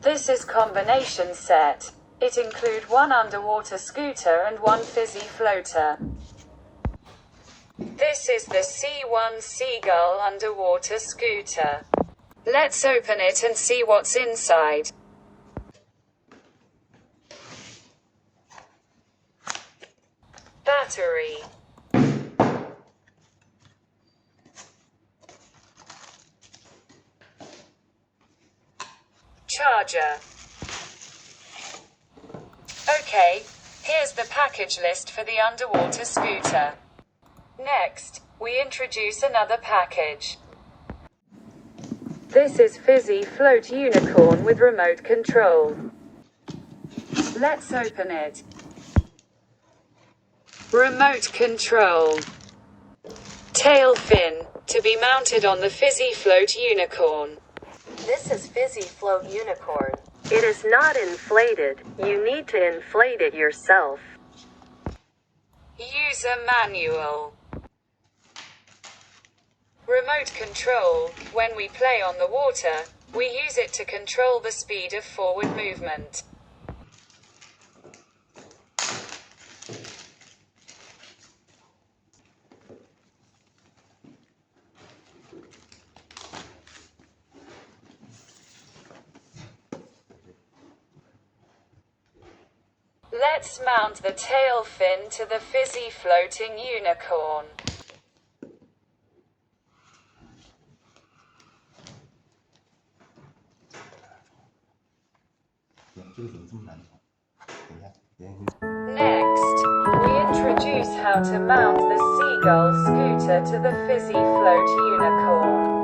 This is combination set. It include one underwater scooter and one fizzy floater. This is the C1 Seagull underwater scooter. Let's open it and see what's inside. Battery. Charger. Okay, here's the package list for the underwater scooter. Next, we introduce another package. This is Fizzyfloat Unicorn with remote control. Let's open it. Remote control. Tail fin, to be mounted on the Fizzyfloat Unicorn. This is Fizzyfloat Unicorn. It is not inflated. You need to inflate it yourself. User manual. Remote control. When we play on the water, we use it to control the speed of forward movement. Let's mount the tail fin to the fizzy floating unicorn. Next, we introduce how to mount the Seagull scooter to the Fizzyfloat Unicorn.